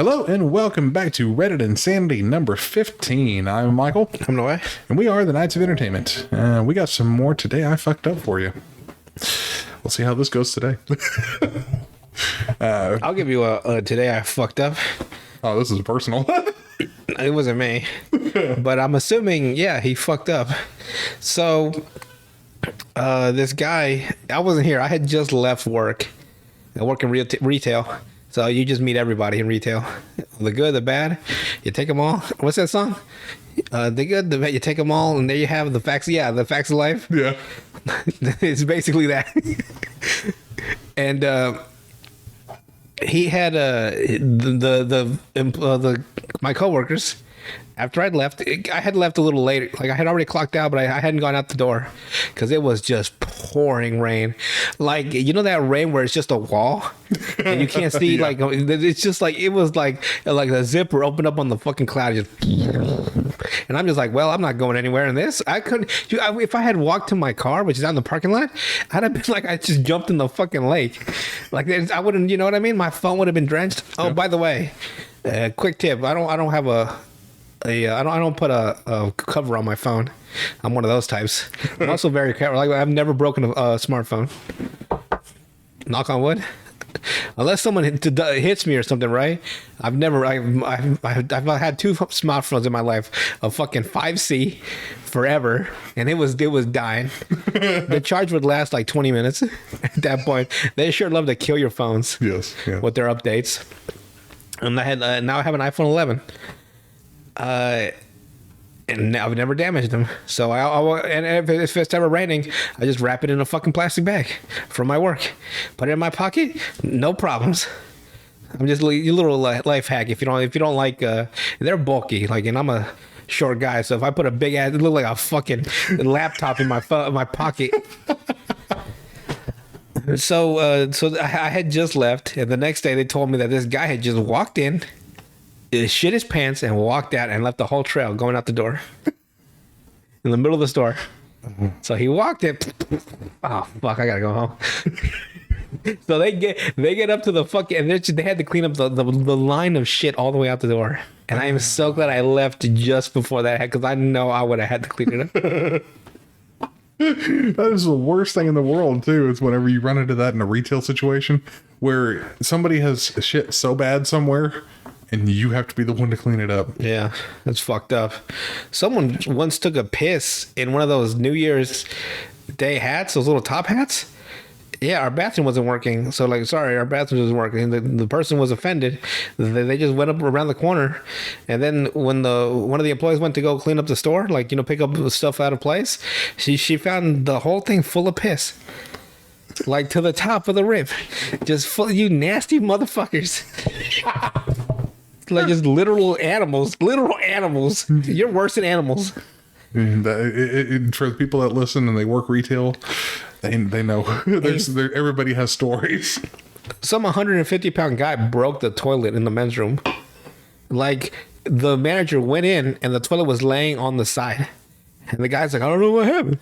Hello and welcome back to Reddit Insanity number 15. I'm Michael. I'm Noah. And we are the Knights of Entertainment. We got some more today I fucked up for you. We'll see how this goes today. I'll give you a today I fucked up. Oh, this is personal. It wasn't me. But I'm assuming, yeah, he fucked up. So, this guy, I wasn't here. I had just left work. I work in retail. So you just meet everybody in retail. The good, the bad, you take them all. What's that song? The good, the bad, you take them all, and there you have the facts. Yeah, the facts of life. Yeah. It's basically that. And he had my coworkers. After I'd left, I had left a little later. Like I had already clocked out, but I hadn't gone out the door because it was just pouring rain. Like, you know that rain where it's just a wall and you can't see. Yeah. Like it's just like it was like a zipper opened up on the fucking cloud. Just, and I'm just like, well, I'm not going anywhere in this. I couldn't. If I had walked to my car, which is out in the parking lot, I'd have been like, I just jumped in the fucking lake. Like I wouldn't. You know what I mean? My phone would have been drenched. Oh, yeah. By the way, quick tip. I don't have I don't put a cover on my phone. I'm one of those types. I'm also very careful. Like I've never broken a smartphone. Knock on wood. Unless someone hits me or something, right? I've had two smartphones in my life. A fucking 5C forever, and it was dying. The charge would last like 20 minutes. At that point, they sure love to kill your phones. Yes. Yeah. With their updates. And now I have an iPhone 11. And I've never damaged them. So and if it's ever raining, I just wrap it in a fucking plastic bag from my work. Put it in my pocket, no problems. I'm just a little life hack. If you don't like, they're bulky. Like, and I'm a short guy, so if I put a big ass, it look like a fucking laptop in my pocket. So I had just left, and the next day they told me that this guy had just walked in, shit his pants, and walked out and left the whole trail going out the door in the middle of the store. Mm-hmm. So he walked in. Oh fuck! I gotta go home. So they get up to the fucking, and they had to clean up the line of shit all the way out the door. And I am so glad I left just before that, because I know I would have had to clean it up. That is the worst thing in the world too, is whenever you run into that in a retail situation where somebody has shit so bad somewhere and you have to be the one to clean it up. Yeah, that's fucked up. Someone once took a piss in one of those New Year's Day hats, those little top hats. Yeah, our bathroom wasn't working. So, our bathroom wasn't working. The person was offended. They just went up around the corner. And then when one of the employees went to go clean up the store, pick up stuff out of place, she found the whole thing full of piss. Like to the top of the rib. Just full, you nasty motherfuckers. Like just literal animals. You're worse than animals. And for the people that listen and they work retail, they know. Everybody has stories. Some 150-pound guy broke the toilet in the men's room. Like, the manager went in and the toilet was laying on the side. And the guy's like, I don't know what happened.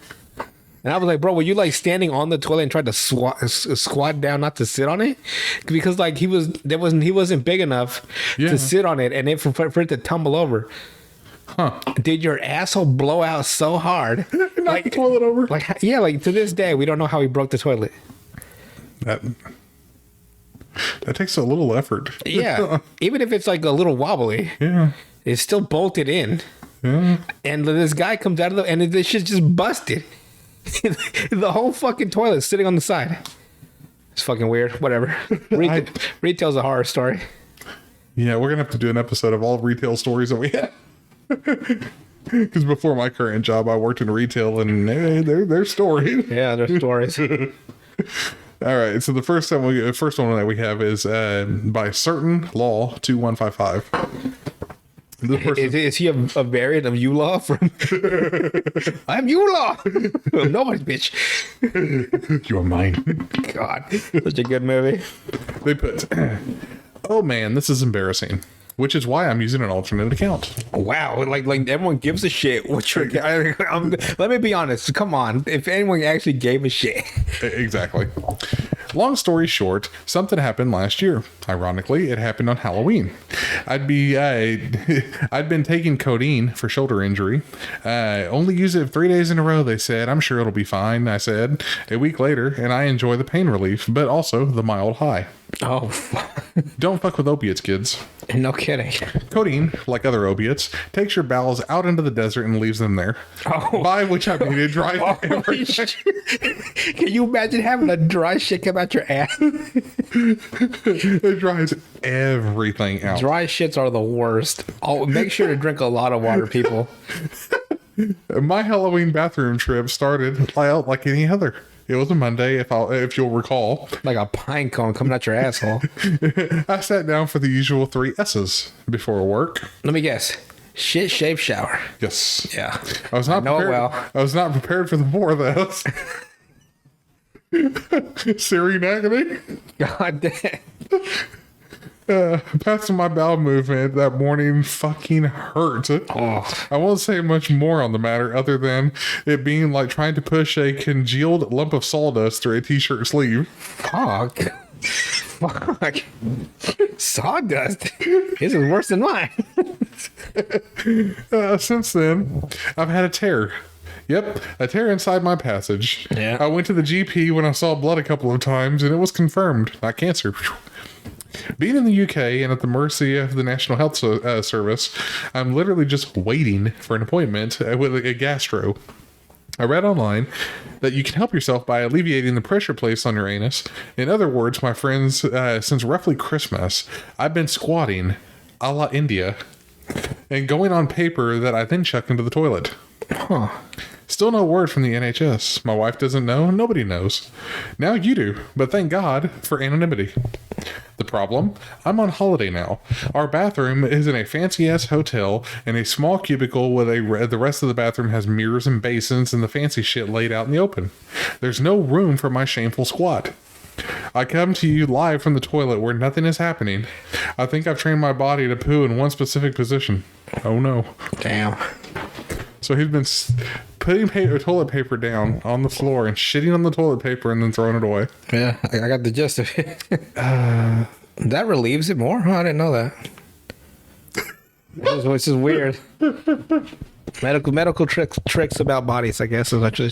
And I was like, bro, were you standing on the toilet and tried to squat down not to sit on it? Because he wasn't big enough to sit on it, and for it to tumble over. Huh. Did your asshole blow out so hard? Knock the toilet over? To this day, we don't know how he broke the toilet. That takes a little effort. Yeah. Even if it's a little wobbly. Yeah. It's still bolted in. Yeah. And this guy comes out of and this shit's just busted. The whole fucking toilet sitting on the side. It's fucking weird. Whatever. Retail's a horror story. Yeah, we're going to have to do an episode of all retail stories that we have. Because before my current job, I worked in retail, and they're stories. Yeah, they're stories. All right, so the first one that we have is by Certain Law 2155. Is he a variant of U-Law from? I'm U-Law. I'm nobody's bitch. You're mine. God, such a good movie. They put, oh man, this is embarrassing. Which is why I'm using an alternate account. Wow, like everyone gives a shit. Let me be honest. Come on, if anyone actually gave a shit. Exactly. Long story short, something happened last year. Ironically, it happened on Halloween. I'd been taking codeine for shoulder injury. Only use it 3 days in a row, they said. I'm sure it'll be fine, I said. A week later, and I enjoy the pain relief, but also the mild high. Oh, Don't fuck with opiates, kids. no kidding. Codeine, like other opiates, takes your bowels out into the desert and leaves them there. Oh. By which I mean it dries Holy shit. Can you imagine having a dry shit come out your ass? it dries everything out. Dry shits are the worst. Oh, make sure to drink a lot of water, people. My Halloween bathroom trip started out like any other. It was a Monday, if you'll recall. Like a pine cone coming out your asshole. I sat down for the usual 3 S's before work. Let me guess. Shit, shave, shower. Yes. Yeah. I was not know it prepared. well. I was not prepared for the 4 of those. Siri agony. God damn. Passing my bowel movement that morning fucking hurt. Oh. I won't say much more on the matter other than it being like trying to push a congealed lump of sawdust through a t-shirt sleeve. Fuck. Fuck. Sawdust. This is worse than mine. Since then, I've had a tear. Yep, a tear inside my passage. Yeah. I went to the GP when I saw blood a couple of times, and it was confirmed. Not cancer. Being in the UK and at the mercy of the National Health Service, I'm literally just waiting for an appointment with a gastro. I read online that you can help yourself by alleviating the pressure placed on your anus. In other words, my friends, since roughly Christmas, I've been squatting a la India and going on paper that I then chuck into the toilet. Huh. Still no word from the NHS. My wife doesn't know. Nobody knows. Now you do, but thank God for anonymity. The problem? I'm on holiday now. Our bathroom is in a fancy-ass hotel in a small cubicle with the rest of the bathroom has mirrors and basins and the fancy shit laid out in the open. There's no room for my shameful squat. I come to you live from the toilet where nothing is happening. I think I've trained my body to poo in one specific position. Oh no. Damn. So he's been putting toilet paper down on the floor and shitting on the toilet paper and then throwing it away. Yeah, I got the gist of it. That relieves it more? Huh? I didn't know that. This is weird. Medical tricks about bodies, I guess. Is actually.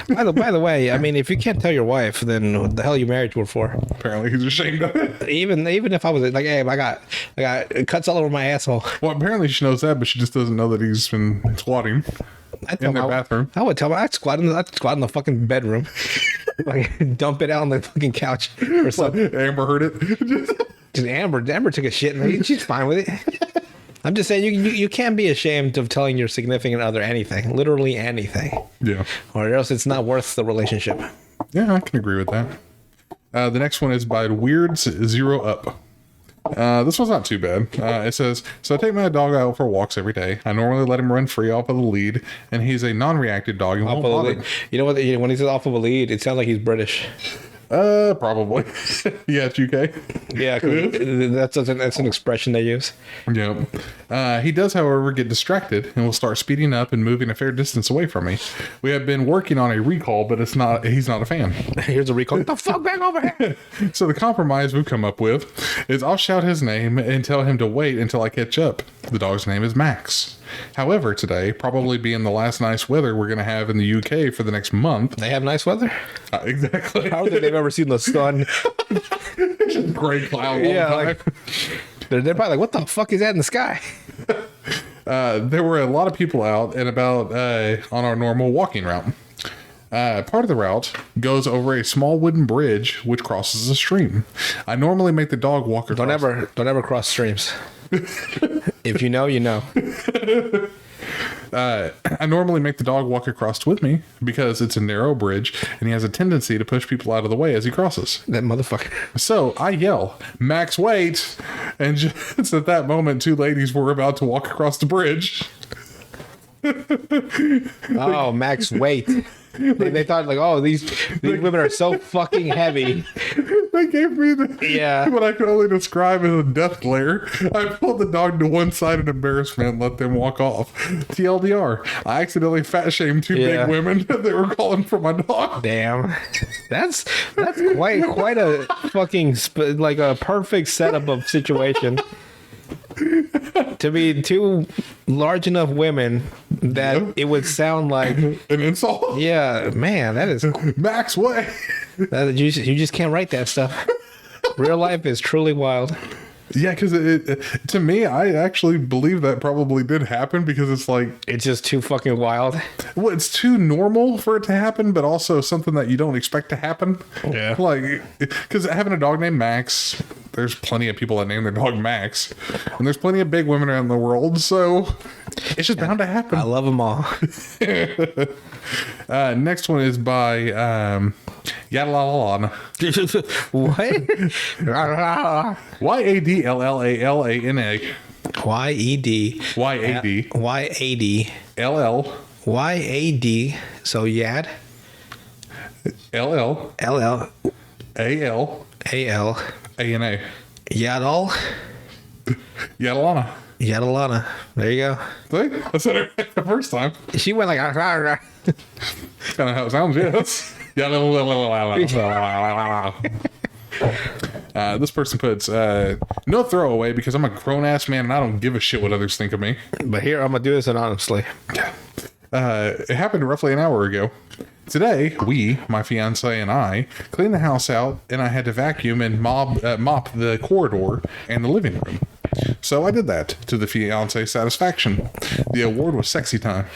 By the way, I mean, if you can't tell your wife, then what the hell are you married to her for? Apparently he's ashamed of it. Even if I was like, hey, I got cuts all over my asshole. Well, apparently she knows that, but she just doesn't know that he's been squatting in their bathroom. I would tell her I'd squat in the fucking bedroom, like dump it out on the fucking couch or something. Amber heard it. Just Amber took a shit and she's fine with it. I'm just saying you can't be ashamed of telling your significant other anything, literally anything. Yeah. Or else it's not worth the relationship. Yeah, I can agree with that. The next one is by Weirds Zero Up. This one's not too bad. It says, so I take my dog out for walks every day. I normally let him run free off of the lead, and he's a non-reactive dog and won't bother. You know what? When he says off of a lead, it sounds like he's British. Probably. Yeah, it's UK. Yeah, 'cause that's an expression they use. Yeah. He does, however, get distracted and will start speeding up and moving a fair distance away from me. We have been working on a recall, but he's not a fan. Here's a recall. Get the fuck back over here. So the compromise we've come up with is I'll shout his name and tell him to wait until I catch up. The dog's name is Max. However, today, probably being the last nice weather we're going to have in the UK for the next month. They have nice weather. Exactly. I don't think they've ever seen the sun. Just gray cloud all Yeah, the time. like, they're probably like, what the fuck is that in the sky? There were a lot of people out and about on our normal walking route. Part of the route goes over a small wooden bridge which crosses a stream. I normally make the dog walk across. Don't ever cross streams. If you know, you know. I normally make the dog walk across with me because it's a narrow bridge and he has a tendency to push people out of the way as he crosses. That motherfucker. So I yell, Max, wait! And just at that moment, 2 ladies were about to walk across the bridge. Oh, Max, wait. They thought like, oh, these women are so fucking heavy. They gave me what I could only describe as a death glare. I pulled the dog to one side in embarrassment and let them walk off. TLDR, I accidentally fat shamed two big women that were calling for my dog. Damn, that's quite a fucking like a perfect setup of situation. To be two large enough women that it would sound like an insult. Yeah, man, that is Max way. You just can't write that stuff. Real life is truly wild. Yeah, because to me, I actually believe that probably did happen because it's like... It's just too fucking wild. Well, it's too normal for it to happen, but also something that you don't expect to happen. Yeah. Like, because having a dog named Max, there's plenty of people that name their dog Max, and there's plenty of big women around the world, so it's just bound to happen. I love them all. Next one is by Yadalalana. What? Yadlallalana. Y-E-D. Y-A-D. Y-A-D. L-L. Y-A-D. So Yad. L-L. L-L. A-L. A-L. A-N-A. Yadal. Yadalana. Yadalana. There you go. See? I said it right the first time. She went like... That's kind of how it sounds, yes. This person puts, no throwaway because I'm a grown-ass man and I don't give a shit what others think of me. But here, I'm going to do this anonymously. It happened roughly an hour ago. Today, my fiance and I, cleaned the house out, and I had to vacuum and mop the corridor and the living room. So I did that to the fiance's satisfaction. The award was sexy time.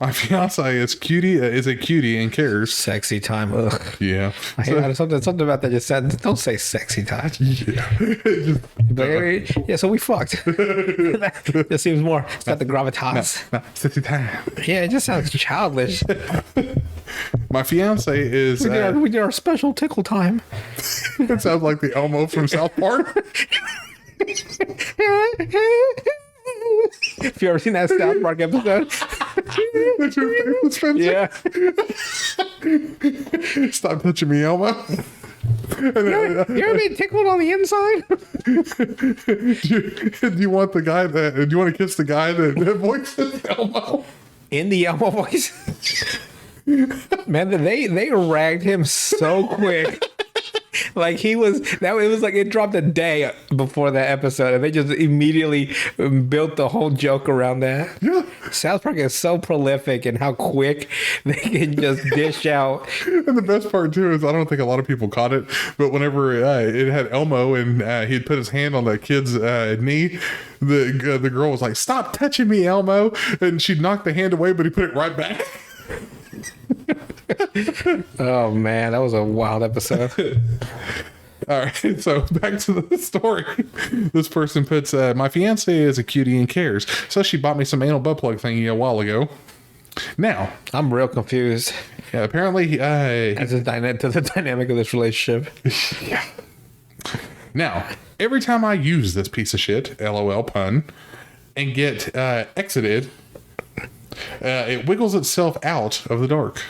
My fiance is a cutie and cares. Sexy time. Ugh. Yeah. Something about that just said, don't say sexy time. Yeah. Yeah, so we fucked. That seems more. It's got the gravitas. No, sexy time. Yeah, it just sounds childish. My fiance is... We did our special tickle time. It sounds like the Elmo from South Park. Have you ever seen that South Park episode? That's your favorite, Spencer? Yeah. Stop touching me, Elmo. You ever been tickled on the inside? Do you want to kiss the guy that voices Elmo? In the Elmo voice? Man, they ragged him so quick. Like it was like it dropped a day before that episode, and they just immediately built the whole joke around that. Yeah. South Park is so prolific and how quick they can just dish out. And the best part too is I don't think a lot of people caught it, but whenever it had Elmo and he'd put his hand on that kid's knee, the girl was like, "Stop touching me, Elmo!" and she'd knock the hand away, but he put it right back. Oh man, that was a wild episode. All right, so back to the story. This person puts, my fiance is a cutie and cares, so she bought me some anal butt plug thingy a while ago. Now, I'm real confused. Yeah, apparently, as to the dynamic of this relationship. Yeah. Now, every time I use this piece of shit, LOL pun, and get exited, it wiggles itself out of the dark.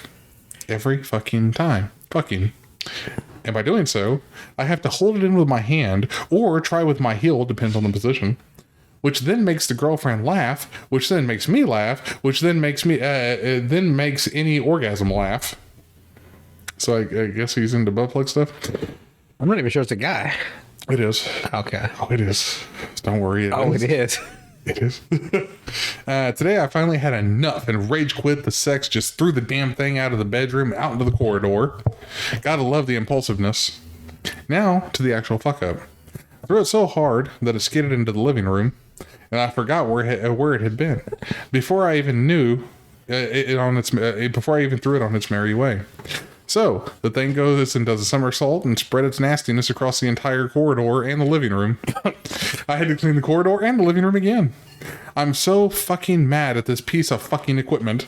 Every fucking time. And by doing so, I have to hold it in with my hand or try with my heel, depends on the position, which then makes the girlfriend laugh, which then makes me laugh, which then makes any orgasm laugh. So I guess he's into butt plug stuff. I'm not even sure it's a guy. It is. Okay. Oh, it is. Don't worry. It is. It is. Today I finally had enough and rage quit the sex, just threw the damn thing out of the bedroom, out into the corridor. Gotta love the impulsiveness. Now to the actual fuck up. I threw it so hard that it skidded into the living room, and I forgot where it had been. Before I even knew before I even threw it on its merry way. So, the thing goes and does a somersault and spread its nastiness across the entire corridor and the living room. I had to clean the corridor and the living room again. I'm so fucking mad at this piece of fucking equipment.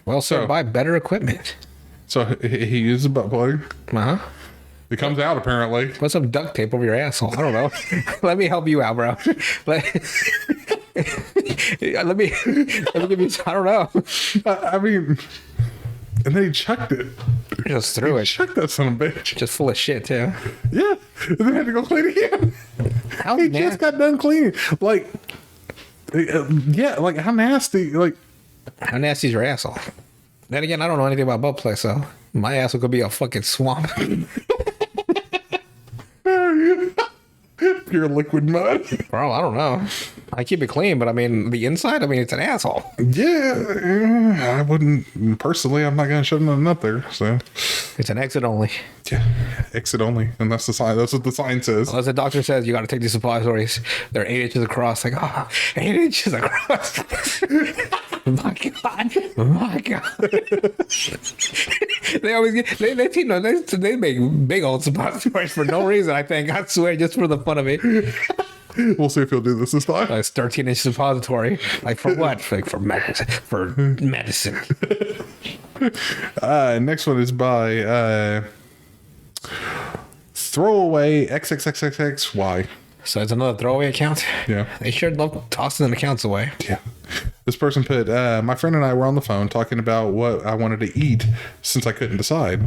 Well, so buy better equipment. So, he uses a butt plug. Uh-huh. It comes out, apparently. Put some duct tape over your asshole. I don't know. Let me help you out, bro. Let me give you... I don't know. I mean... And then he chucked it. Just threw it. Chucked that son of a bitch. Just full of shit too. Yeah. And then had to go clean again. How He nasty. just got done cleaning. Like, yeah, like how nasty. Like, How nasty's your asshole? Then again, I don't know anything about butt play, so my asshole could be a fucking swamp. pure liquid mud. Bro, I don't know. I keep it clean, but I mean, the inside, I mean, it's an asshole. Yeah, I wouldn't personally. I'm not gonna shove nothing up there. So It's an exit only. yeah, exit only, and that's the sign. That's what the sign says. Unless the doctor says you got to take these suppositories. They're 8 inches across. Like, 8 inches across. My God. My God. They always get, they make big old suppositories for no reason, I think. I swear, just for the fun of it. We'll see if he'll do this time. It's 13-inch suppository. Like, for what? Like, for medicine. For medicine. Next one is by Throwaway XXXXXY. So it's another throwaway account? Yeah. They sure love tossing them accounts away. Yeah. This person put, my friend and I were on the phone talking about what I wanted to eat since I couldn't decide.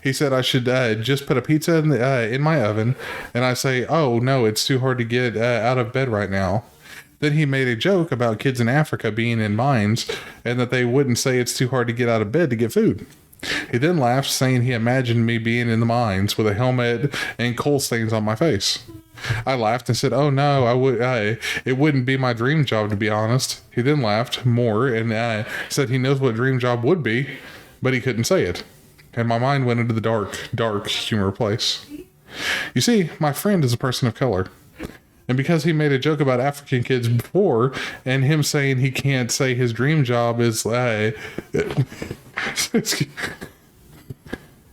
He said I should just put a pizza in my oven, and I say, oh, no, it's too hard to get out of bed right now. Then he made a joke about kids in Africa being in mines and that they wouldn't say it's too hard to get out of bed to get food. He then laughed, saying he imagined me being in the mines with a helmet and coal stains on my face. I laughed and said, oh no, it wouldn't be my dream job, to be honest. He then laughed more and said he knows what dream job would be, but he couldn't say it. And my mind went into the dark humor place. You see, my friend is a person of color. And because he made a joke about African kids before, and him saying he can't say his dream job is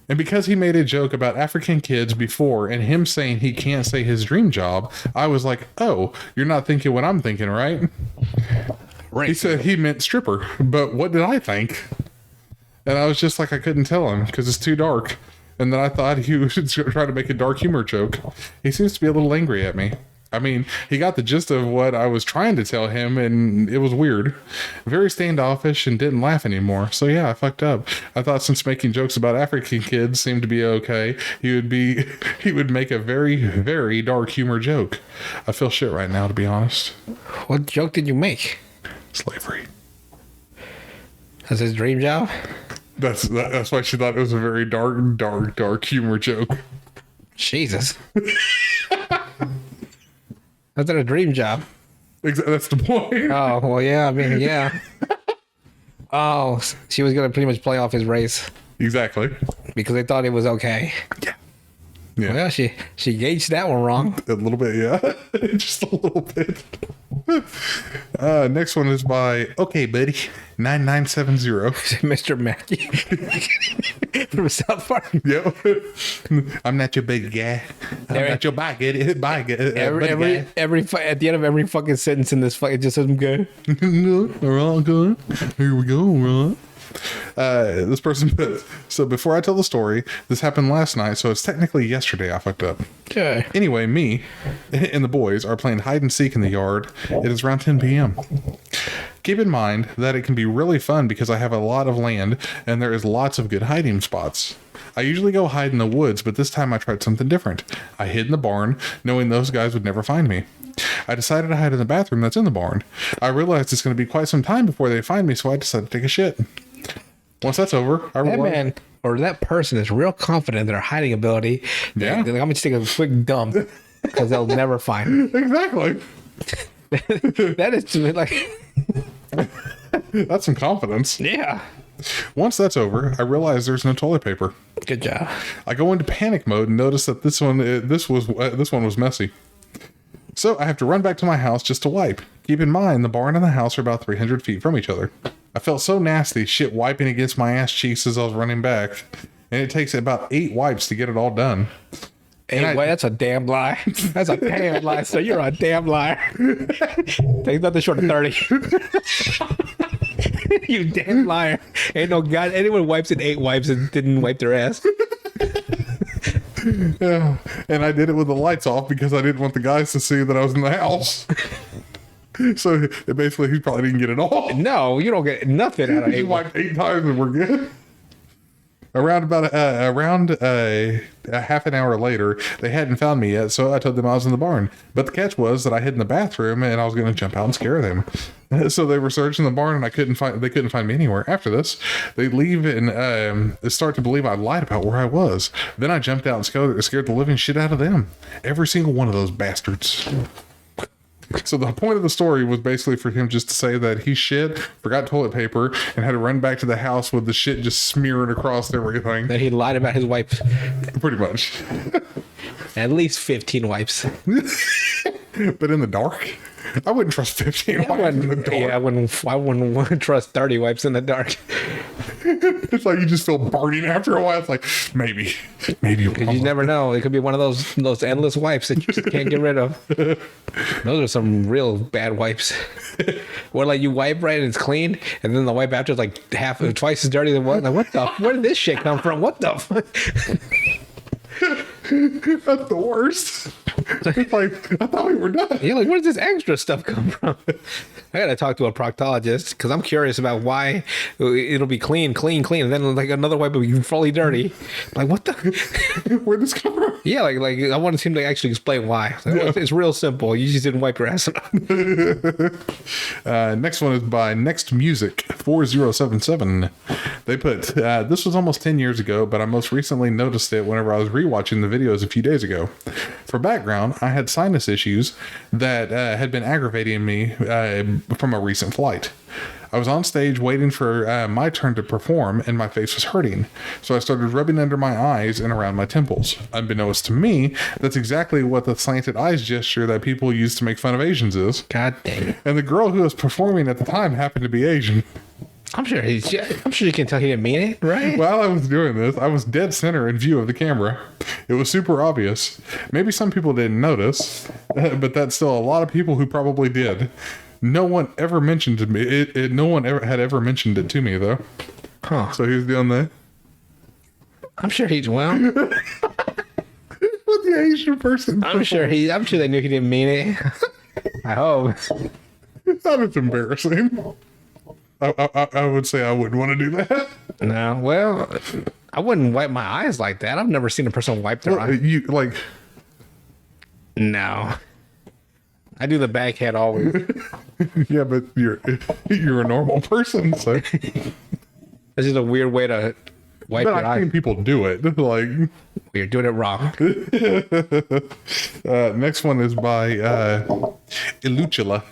and because he made a joke about African kids before, and him saying he can't say his dream job, I was like, oh, you're not thinking what I'm thinking, right? Right. He said he meant stripper, but what did I think? And I was just like, I couldn't tell him because it's too dark. And then I thought he was trying to make a dark humor joke. He seems to be a little angry at me. I mean, he got the gist of what I was trying to tell him, and it was weird. Very standoffish and didn't laugh anymore. So yeah, I fucked up. I thought since making jokes about African kids seemed to be okay, he would make a very, very dark humor joke. I feel shit right now, to be honest. What joke did you make? Slavery. That's his dream job? That's why she thought it was a very dark humor joke. Jesus. That's not a dream job. That's the point. Oh, well, yeah, I mean, yeah. Oh, she was going to pretty much play off his race Exactly. because they thought it was okay. Yeah. Well, she gauged that one wrong. A little bit, yeah. Just a little bit. Next one is by Okay Buddy 9970. Mr. Mackey from South Park. Yep. I'm not your big guy. I'm not your big guy. At the end of every fucking sentence in this fight, it just says, "Good." We're all good. Here we go, right? This person put, so before I tell the story, this happened last night, so it's technically yesterday I fucked up. Okay. Anyway, me and the boys are playing hide and seek in the yard. It is around 10 p.m. Keep in mind that it can be really fun because I have a lot of land and there is lots of good hiding spots. I usually go hide in the woods, but this time I tried something different. I hid in the barn, knowing those guys would never find me. I decided to hide in the bathroom that's in the barn. I realized it's going to be quite some time before they find me, so I decided to take a shit. Once that's over, I That realized... man or that person is real confident in their hiding ability. Yeah. They're like, I'm going to take a quick dump because they'll never find me. Exactly. That is to me like, That's some confidence. yeah. Once that's over, I realize there's no toilet paper. Good job. I go into panic mode and notice that this one was messy. So I have to run back to my house just to wipe. Keep in mind, the barn and the house are about 300 feet from each other. I felt so nasty, shit wiping against my ass cheeks as I was running back. And it takes about 8 wipes to get it all done. Hey, wait, that's a damn lie. That's a damn lie. So you're a damn liar. Take nothing short of 30. You damn liar. Ain't no God. Anyone wipes in 8 wipes and didn't wipe their ass. Yeah. And I did it with the lights off because I didn't want the guys to see that I was in the house. So basically, he probably didn't get it all. No, you don't get nothing out of He 8 wipes. wiped 8 times and we're good. A half an hour later, they hadn't found me yet, so I told them I was in the barn. But the catch was that I hid in the bathroom, and I was going to jump out and scare them. So they were searching the barn, and they couldn't find me anywhere. After this, they leave and start to believe I lied about where I was. Then I jumped out and scared the living shit out of them. Every single one of those bastards. So the point of the story was basically for him just to say that he shit, forgot toilet paper, and had to run back to the house with the shit just smearing across everything. That he lied about his wipes. Pretty much. At least 15 wipes. But in the dark? I wouldn't trust 15 wipes in the dark. Yeah, I wouldn't want to trust 30 wipes in the dark. It's like you just feel burning after a while. It's like, maybe. You never know. It could be one of those endless wipes that you just can't get rid of. Those are some real bad wipes. Where like you wipe right and it's clean, and then the wipe after is like twice as dirty than what? Like what the? Where did this shit come from? What the? That's the worst. It's like, I thought we were done. Yeah, like where does this extra stuff come from? I gotta talk to a proctologist because I'm curious about why it'll be clean, and then like another wipe will be fully dirty. Like what the? Where'd this come from? Yeah, like I want him to actually explain why. It's real simple. You just didn't wipe your ass enough. Next one is by Next Music 4077. They put this was almost 10 years ago, but I most recently noticed it whenever I was rewatching the videos a few days ago. For background, I had sinus issues that had been aggravating me from a recent flight. I was on stage waiting for my turn to perform, and my face was hurting. So I started rubbing under my eyes and around my temples. Unbeknownst to me, that's exactly what the slanted eyes gesture that people use to make fun of Asians is. God dang it. And the girl who was performing at the time happened to be Asian. I'm sure you can tell he didn't mean it, right? While I was doing this, I was dead center in view of the camera. It was super obvious. Maybe some people didn't notice, but that's still a lot of people who probably did. No one ever mentioned to me. No one had ever mentioned it to me, though. Huh. So he was doing that. I'm sure he's well. With the Asian person. I'm sure they knew he didn't mean it. I hope. That is embarrassing. I would say I wouldn't want to do that. No, well, I wouldn't wipe my eyes like that. I've never seen a person wipe their eyes. You like? No. I do the back head always. Yeah, but you're a normal person, so. This is a weird way to wipe But your I've seen eyes. people do it. Like, You're doing it wrong. next one is by Iluchila.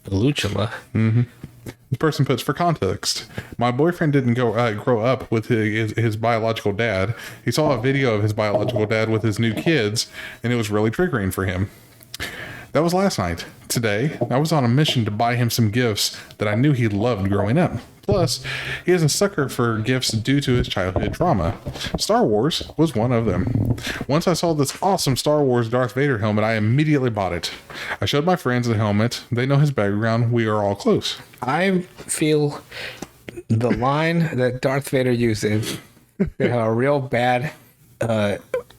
Luchula. The person puts, for context, my boyfriend didn't grow up with his biological dad. He saw a video of his biological dad with his new kids, and it was really triggering for him. That was last night. Today, I was on a mission to buy him some gifts that I knew he loved growing up. Plus, he is a sucker for gifts due to his childhood trauma. Star Wars was one of them. Once I saw this awesome Star Wars Darth Vader helmet, I immediately bought it. I showed my friends the helmet. They know his background. We are all close. I feel the line that Darth Vader uses could have a real bad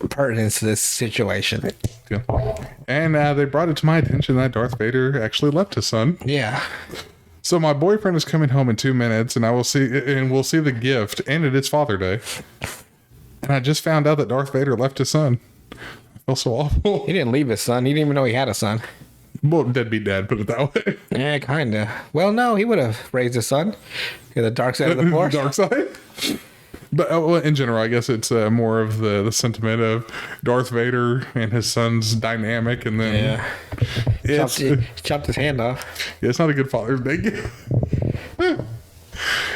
pertinence to this situation. Yeah. And they brought it to my attention that Darth Vader actually left his son. Yeah. So my boyfriend is coming home in 2 minutes, and we'll see the gift, and it is Father Day. And I just found out that Darth Vader left his son. I feel so awful. He didn't leave his son. He didn't even know he had a son. Well, deadbeat dad, put it that way. Yeah, kind of. Well, no, he would have raised his son. Yeah, the dark side of the force. Dark side. But well, in general, I guess it's more of the sentiment of Darth Vader and his son's dynamic, and then Chopped his hand off. it's not a good Father's Day gift.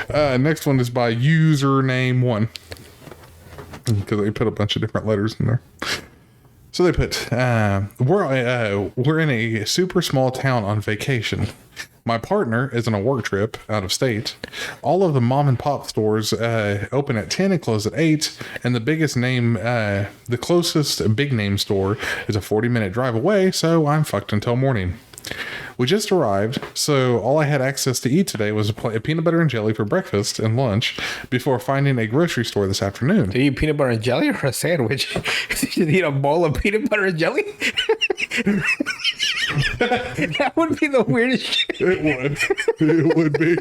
Next one is by username1, because they put a bunch of different letters in there. So they put, we're in a super small town on vacation. My partner is on a work trip out of state. All of the mom and pop stores open at 10 and close at 8. And the closest big name store is a 40-minute drive away, so I'm fucked until morning. We just arrived, so all I had access to eat today was a peanut butter and jelly for breakfast and lunch before finding a grocery store this afternoon. Do you eat peanut butter and jelly or a sandwich? Did you eat a bowl of peanut butter and jelly? That would be the weirdest shit. It would be.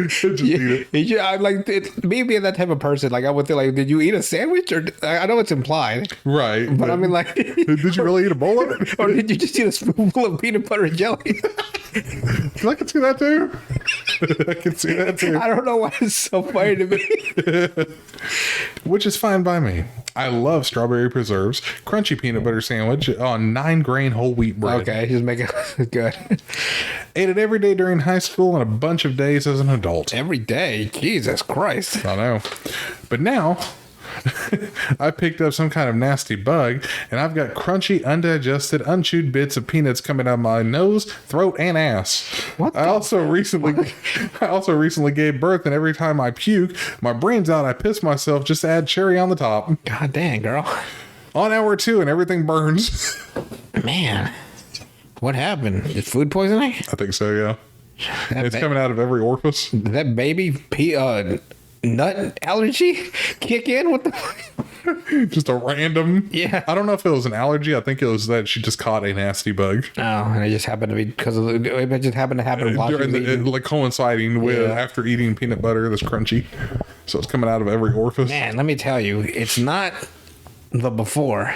Just eat it. I'm like, me being that type of person, like I would think, like, did you eat a sandwich? Or I know it's implied, Right. but I mean, like, did you really eat a bowl of it? or did you just eat a spoonful of peanut butter and jelly? I can see that too. I can see that too. I don't know why it's so funny to me. Which is fine by me. I love strawberry preserves, crunchy peanut butter sandwich on 9-grain whole wheat bread. Okay, just make it good. Ate it every day during high school and a bunch of days as an adult. Every day, Jesus Christ. I know. But now, I picked up some kind of nasty bug, and I've got crunchy, undigested, unchewed bits of peanuts coming out of my nose, throat, and ass. I also recently gave birth, and every time I puke, my brain's out, I piss myself just to add cherry on the top. God dang, girl. On hour 2, and everything burns. Man, what happened? Is food poisoning? I think so, yeah. That It's coming out of every orifice. Did that baby nut allergy kick in? What the fuck? Just a random. Yeah. I don't know if it was an allergy. I think it was that she just caught a nasty bug. Oh, and it just happened to be because of it just happened to happen while she was eating. Like coinciding with after eating peanut butter that's crunchy. So it's coming out of every orifice. Man, let me tell you, it's not the before,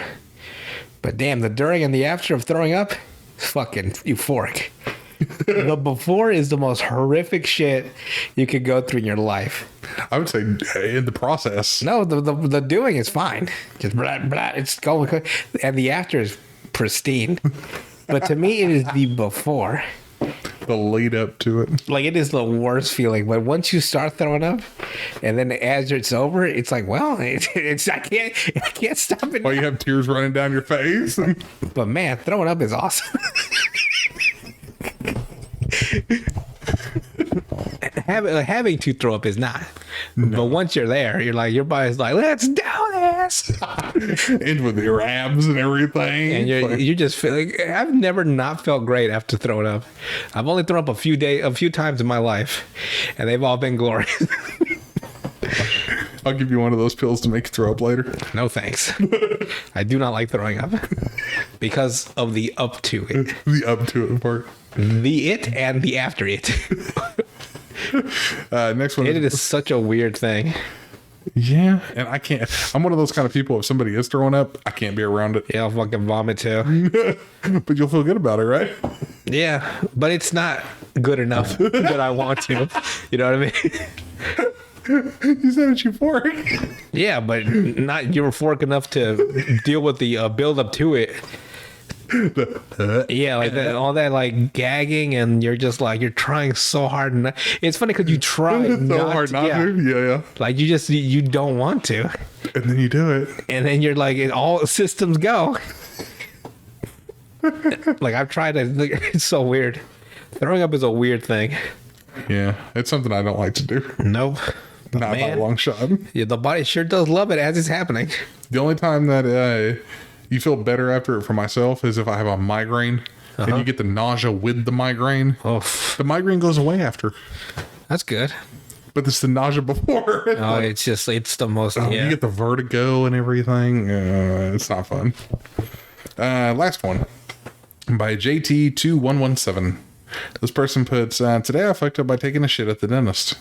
but damn, the during and the after of throwing up is fucking euphoric. The before is the most horrific shit you could go through in your life. I would say in the process. No, the doing is fine. Just blah, blah, it's going, and the after is pristine. But to me, it is the before. The lead up to it. Like, it is the worst feeling. But once you start throwing up, and then as it's over, it's like, well, it's I can't stop it. While you have tears running down your face. But man, throwing up is awesome. Having to throw up is not. No. But once you're there, you're like, your body's like, let's do this. And with your abs and everything. And you just feel like, I've never not felt great after throwing up. I've only thrown up a few times in my life, and they've all been glorious. I'll give you one of those pills to make you throw up later. No thanks. I do not like throwing up because of the up to it. The up to it part. The it and the after it. Next one. It is such a weird thing. Yeah, and I can't. I'm one of those kind of people. If somebody is throwing up, I can't be around it. Yeah, I'll fucking vomit too. But you'll feel good about it, right? Yeah, but it's not good enough that I want to. You know what I mean? You said it's euphoric. Yeah, but not euphoric enough to deal with the build up to it. Yeah, like all that like gagging, and you're just like, you're trying so hard. And it's funny because you try so hard not to. Yeah. Like you don't want to, and then you do it, and then you're like, all systems go. Like I've tried to. It's so weird. Throwing up is a weird thing. Yeah, it's something I don't like to do. Nope. Not by a long shot. Yeah, the body sure does love it as it's happening. The only time that you feel better after it for myself is if I have a migraine and you get the nausea with the migraine. Oh, the migraine goes away after. That's good. But it's the nausea before. Oh, it's the most. You get the vertigo and everything. It's not fun. Last one by JT2117. This person puts, today I fucked up by taking a shit at the dentist.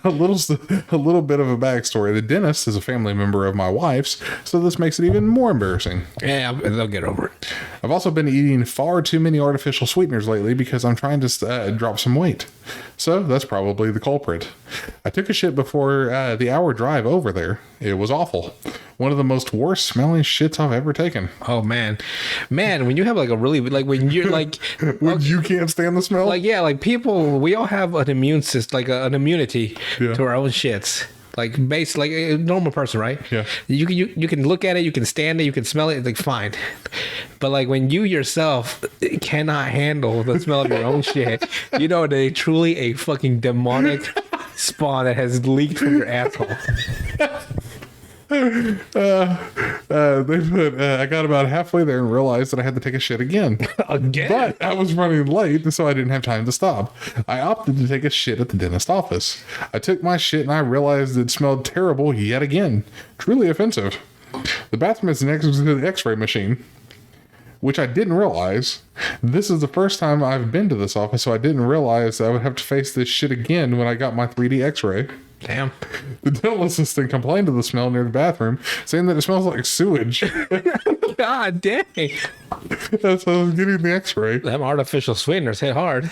a little bit of a backstory. The dentist is a family member of my wife's, so this makes it even more embarrassing. Yeah, they'll get over it. I've also been eating far too many artificial sweeteners lately because I'm trying to drop some weight. So that's probably the culprit. I took a shit before the hour drive over there. It was awful. One of the most worst smelling shits I've ever taken. Oh man, when you have like a really like when you're like when you can't stand the smell. Like like people, we all have an immune system, like an immunity to our own shits. Like base, like a normal person, right? Yeah. You can look at it, you can stand it, you can smell it, it's like fine. But like when you yourself cannot handle the smell of your own shit, you know they truly a fucking demonic spawn that has leaked from your asshole. They put I got about halfway there and realized that I had to take a shit again. But I was running late, so I didn't have time to stop. I opted to take a shit at the dentist office. I took my shit and I realized it smelled terrible yet again. Truly offensive. The bathroom is next to the x-ray machine, which I didn't realize. This is the first time I've been to this office, so I didn't realize I would have to face this shit again when I got my 3D x-ray. Damn. The dental assistant complained of the smell near the bathroom, saying that it smells like sewage. God dang. That's how I was getting the x-ray. Them artificial sweeteners hit hard.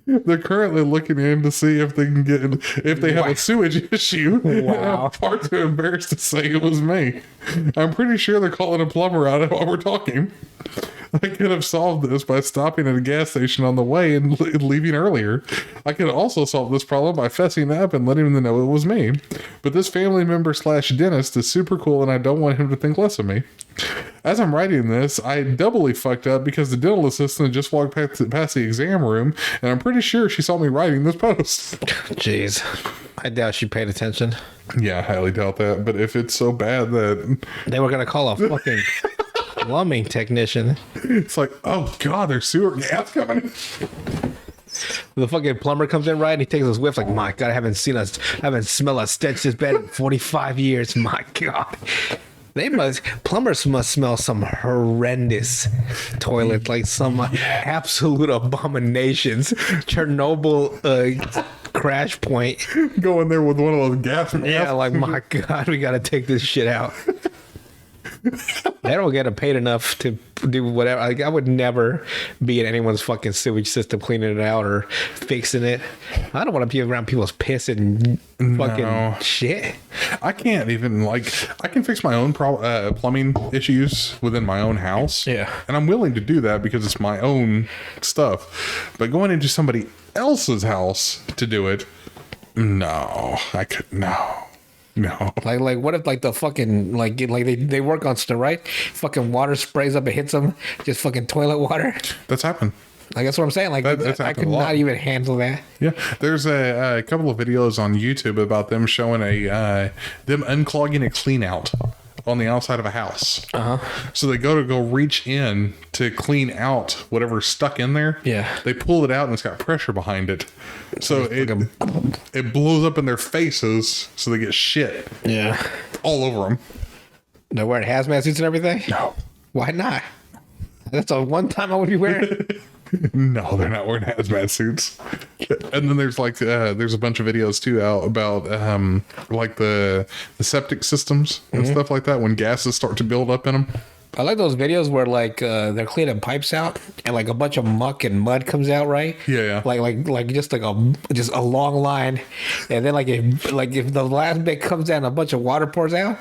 They're currently looking in to see if they can get if they have a sewage issue. Wow. I'm far too embarrassed to say it was me. I'm pretty sure they're calling a plumber out while we're talking. I could have solved this by stopping at a gas station on the way and leaving earlier. I could also solve this problem by fessing up and letting them know it was me. But this family member / dentist is super cool and I don't want him to think less of me. As I'm writing this, I doubly fucked up because the dental assistant just walked past the exam room and I'm pretty sure she saw me writing this post. Jeez. I doubt she paid attention. Yeah, I highly doubt that. But if it's so bad that They were going to call a fucking plumbing technician. it's like, oh God, there's sewer gas coming. The fucking plumber comes in, right? And he takes his whiff like, my God, I haven't smelled a stench this bad in 45 years. My God. Plumbers must smell some horrendous toilet, like some absolute abominations. Chernobyl crash point. Go in there with one of those gas masks. Yeah, like, my God, we got to take this shit out. They don't get paid enough to do whatever. Like, I would never be in anyone's fucking sewage system cleaning it out or fixing it. I don't want to be around people's piss and fucking shit. I can't even, I can fix my own plumbing issues within my own house. Yeah. And I'm willing to do that because it's my own stuff. But going into somebody else's house to do it, no. No. Like what if the fucking they work on stuff, right? Fucking water sprays up and hits them, just fucking toilet water. That's happened. Like that's what I'm saying. Like That's I happened could a lot. not even handle that. Yeah, there's a couple of videos on YouTube about them showing them unclogging a clean out on the outside of a house. So they go reach in to clean out whatever's stuck in there. Yeah. They pull it out and it's got pressure behind it. So it blows up in their faces so they get shit Yeah. all over them. They're wearing hazmat suits and everything? No. Why not? That's the one time I would be wearing. No, they're not wearing hazmat suits. And then there's there's a bunch of videos too out about the septic systems and stuff like that when gases start to build up in them. I like those videos where they're cleaning pipes out and a bunch of muck and mud comes out, right? Yeah. Like just a long line, and then if the last bit comes down, and a bunch of water pours out.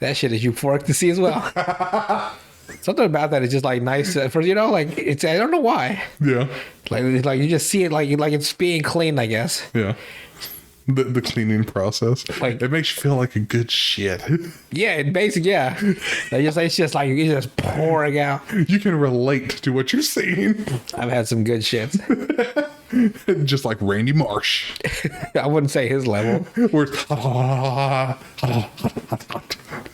That shit is euphoric to see as well. Something about that is just nice for it's I don't know why. Yeah. Like you just see it like it's being cleaned, I guess. Yeah. The cleaning process. It makes you feel like a good shit. Yeah, it's just pouring out. You can relate to what you're seeing. I've had some good shits. Just like Randy Marsh. I wouldn't say his level. Where it's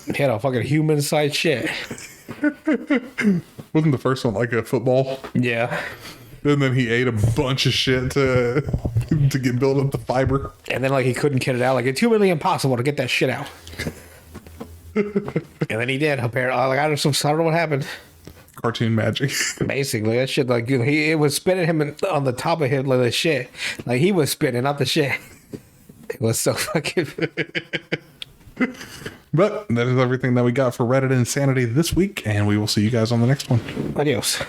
He had a fucking human sized shit. wasn't the first one like a football? Yeah. And then he ate a bunch of shit to get build up the fiber. And then he couldn't get it out. It's humanly impossible to get that shit out. And then he did. Apparently, I don't know what happened. Cartoon magic. Basically, that shit it was spinning him on the top of him like the shit. Like he was spinning, not the shit. It was so fucking. But that is everything that we got for Reddit Insanity this week, and we will see you guys on the next one. Adios.